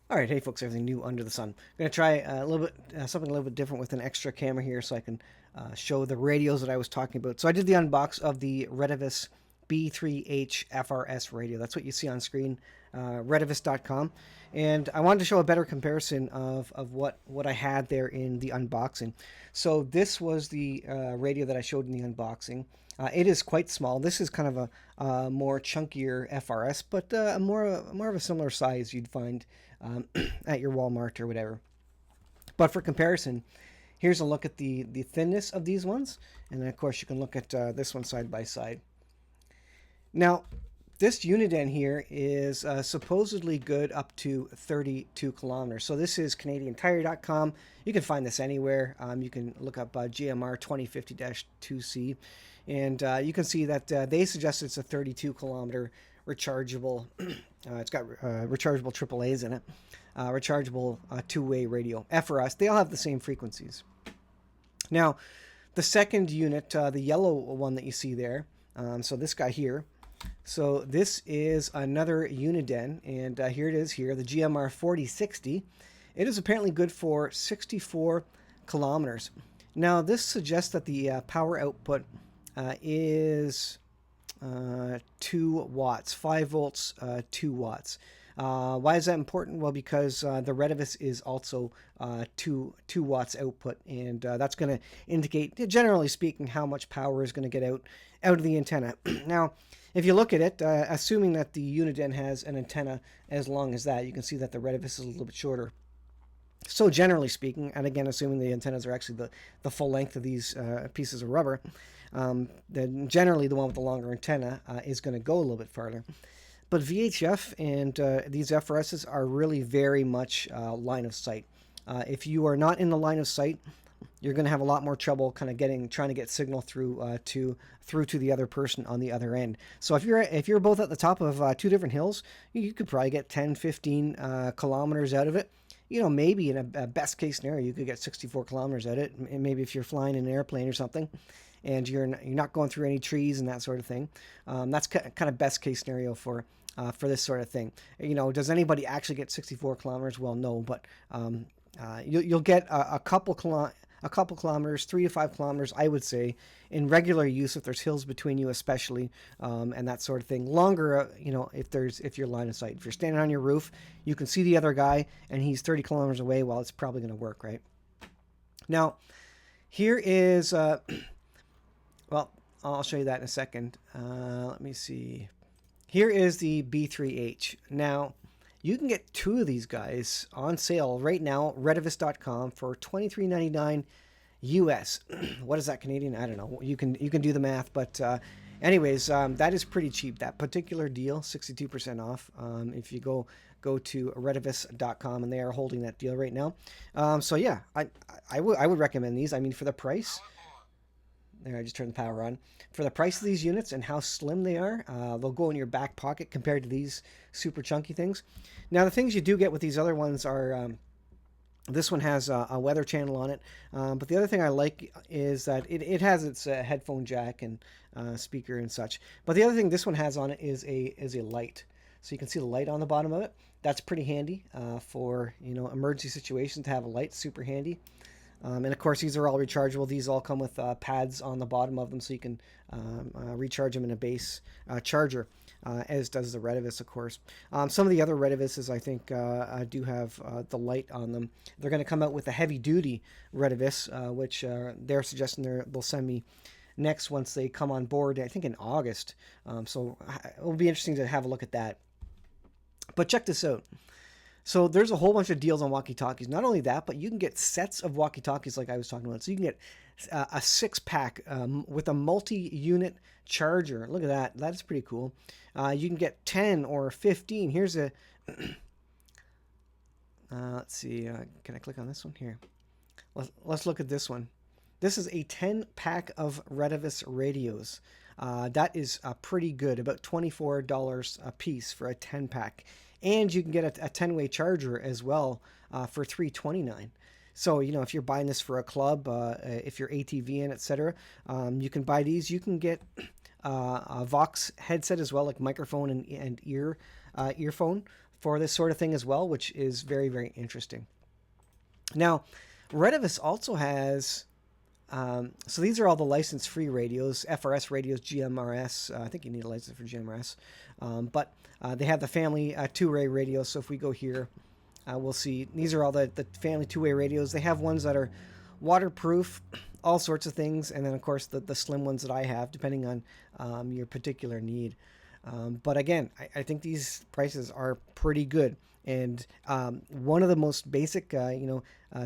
All right, hey folks, everything new under the sun. I'm going to try a little bit something a little bit different with an extra camera here, so I can show the radios that I was talking about. So I did the unbox of the RETEVIS B3H FRS radio. That's what you see on screen, RETEVIS.com, and I wanted to show a better comparison of what I had there in the unboxing. So this was the radio that I showed in the unboxing. It is quite small. This is kind of a more chunkier FRS, but more of a similar size you'd find at your Walmart or whatever. But for comparison, here's a look at the thinness of these ones, and then of course you can look at this one side by side. Now, this Uniden here is supposedly good up to 32 kilometers. So this is CanadianTire.com. You can find this anywhere. You can look up GMR 2050-2C, and you can see that they suggest it's a 32 kilometer rechargeable. It's got rechargeable AAAs in it, rechargeable two-way radio. FRS, they all have the same frequencies. Now, the second unit, the yellow one that you see there, so this guy here, so this is another Uniden, and here it is here, the GMR 4060. It is apparently good for 64 kilometers. Now, this suggests that the power output is 2 watts, 5 volts, 2 watts. Why is that important? Well, because the RETEVIS is also 2 watts output, and that's going to indicate, generally speaking, how much power is going to get out of the antenna. Now, if you look at it, assuming that the Uniden has an antenna as long as that, you can see that the RETEVIS is a little bit shorter. So generally speaking, and again, assuming the antennas are actually the full length of these pieces of rubber, then generally the one with the longer antenna is going to go a little bit farther. But VHF and these FRSs are really very much line of sight. If you are not in the line of sight, you're going to have a lot more trouble kind of trying to get signal through to the other person on the other end. So if you're both at the top of 2 different hills, you could probably get 10, 15 kilometers out of it. You know, maybe in a best case scenario, you could get 64 kilometers out of it. And maybe if you're flying in an airplane or something, and you're not going through any trees and that sort of thing. That's kind of best case scenario for this sort of thing. You know, does anybody actually get 64 kilometers? Well, no, but you'll get a couple kilometers, 3 to 5 kilometers, I would say, in regular use if there's hills between you, especially, and that sort of thing. Longer, you know, if you're line of sight. If you're standing on your roof, you can see the other guy, and he's 30 kilometers away. Well, it's probably going to work, right? Now, here is, well, I'll show you that in a second. Let me see. Here is the B3H. Now, you can get 2 of these guys on sale right now, RETEVIS.com, for $23.99 US. What is that Canadian? I don't know. You can do the math, but anyways, that is pretty cheap. That particular deal, 62% off. If you go to RETEVIS.com, and they are holding that deal right now. So yeah, I would recommend these. I mean, for the price. There, I just turned the power on. For the price of these units and how slim they are, they'll go in your back pocket compared to these super chunky things. Now, the things you do get with these other ones are, this one has a weather channel on it, but the other thing I like is that it has its headphone jack and speaker and such. But the other thing this one has on it is a light. So you can see the light on the bottom of it. That's pretty handy for, you know, emergency situations to have a light. Super handy. And of course, these are all rechargeable. These all come with pads on the bottom of them, so you can recharge them in a base charger, as does the RETEVIS, of course. Some of the other RETEVISs, I think, do have the light on them. They're going to come out with a heavy-duty RETEVIS, which they're suggesting they'll send me next once they come on board, I think in August. So it'll be interesting to have a look at that. But check this out. So there's a whole bunch of deals on walkie-talkies. Not only that, but you can get sets of walkie-talkies like I was talking about. So you can get a 6-pack with a multi-unit charger. Look at that. That is pretty cool. You can get 10 or 15. Here's a... let's see. Can I click on this one? Here. Let's look at this one. This is a 10-pack of RETEVIS radios. That is pretty good. About $24 a piece for a 10-pack. And you can get a 10-way charger as well for $329. So, you know, if you're buying this for a club, if you're ATVing, etc., you can buy these. You can get a Vox headset as well, like microphone and earphone for this sort of thing as well, which is very, very interesting. Now, RETEVIS also has, so these are all the license-free radios, FRS radios, GMRS. I think you need a license for GMRS. But they have the family two-way radios. So if we go here, we'll see these are all the family two-way radios. They have ones that are waterproof, all sorts of things. And then, of course, the slim ones that I have, depending on your particular need. But again, I think these prices are pretty good. And one of the most basic,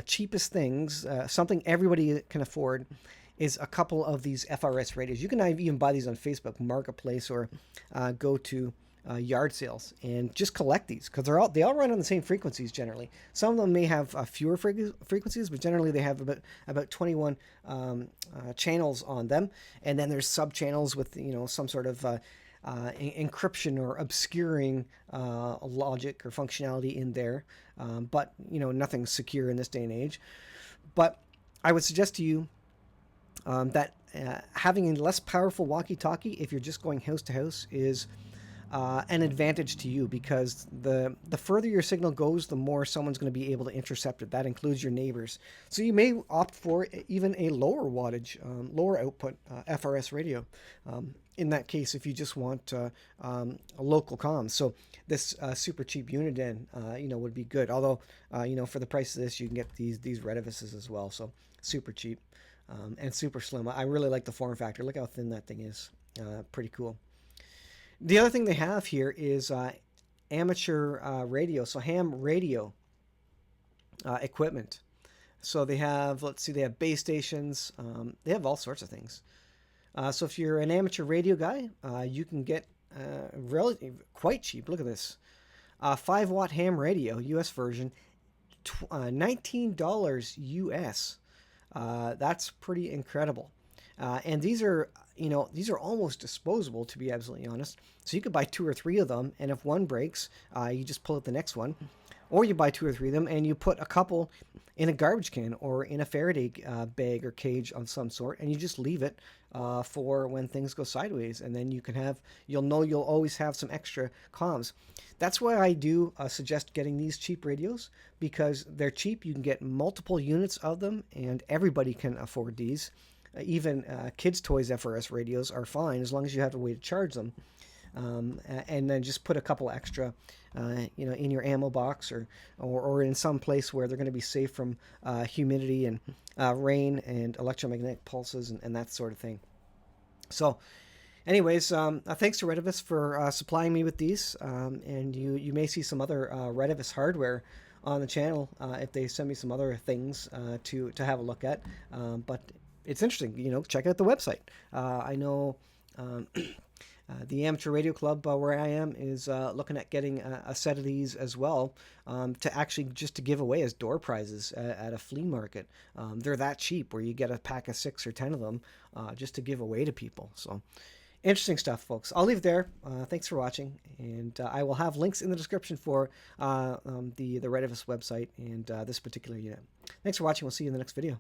cheapest things, something everybody can afford, is a couple of these FRS radios. You can even buy these on Facebook Marketplace or go to yard sales and just collect these, because they all run on the same frequencies generally. Some of them may have fewer frequencies, but generally they have about 21 channels on them. And then there's sub channels with some sort of encryption or obscuring logic or functionality in there, but nothing secure in this day and age. But I would suggest to you that having a less powerful walkie-talkie, if you're just going house to house, is an advantage to you, because the further your signal goes, the more someone's going to be able to intercept it. That includes your neighbors. So you may opt for even a lower wattage, lower output FRS radio. In that case, if you just want a local comms. So this super cheap Uniden, would be good. Although, for the price of this, you can get these RETEVISes as well. So super cheap and super slim. I really like the form factor. Look how thin that thing is. Pretty cool. The other thing they have here is amateur radio, so ham radio equipment. So they have, they have base stations. They have all sorts of things. So if you're an amateur radio guy, you can get quite cheap. Look at this. 5-watt ham radio, US version, $19 US. That's pretty incredible. And these are almost disposable, to be absolutely honest. So you could buy 2 or 3 of them, and if one breaks, you just pull out the next one. Or you buy 2 or 3 of them, and you put a couple in a garbage can or in a Faraday bag or cage of some sort, and you just leave it for when things go sideways. And then you'll always have some extra comms. That's why I do suggest getting these cheap radios, because they're cheap. You can get multiple units of them, and everybody can afford these. Even kids' toys FRS radios are fine as long as you have a way to charge them. And then just put a couple extra, in your ammo box or in some place where they're going to be safe from humidity and rain and electromagnetic pulses and that sort of thing. So, anyways, thanks to RETEVIS for supplying me with these. And you may see some other RETEVIS hardware on the channel if they send me some other things to have a look at. But it's interesting, check out the website. I know the Amateur Radio Club where I am is looking at getting a set of these as well, to actually just to give away as door prizes at a flea market. They're that cheap, where you get a pack of 6 or 10 of them just to give away to people. So interesting stuff, folks. I'll leave it there. Thanks for watching, and I will have links in the description for the RETEVIS website and this particular unit. Thanks for watching. We'll see you in the next video.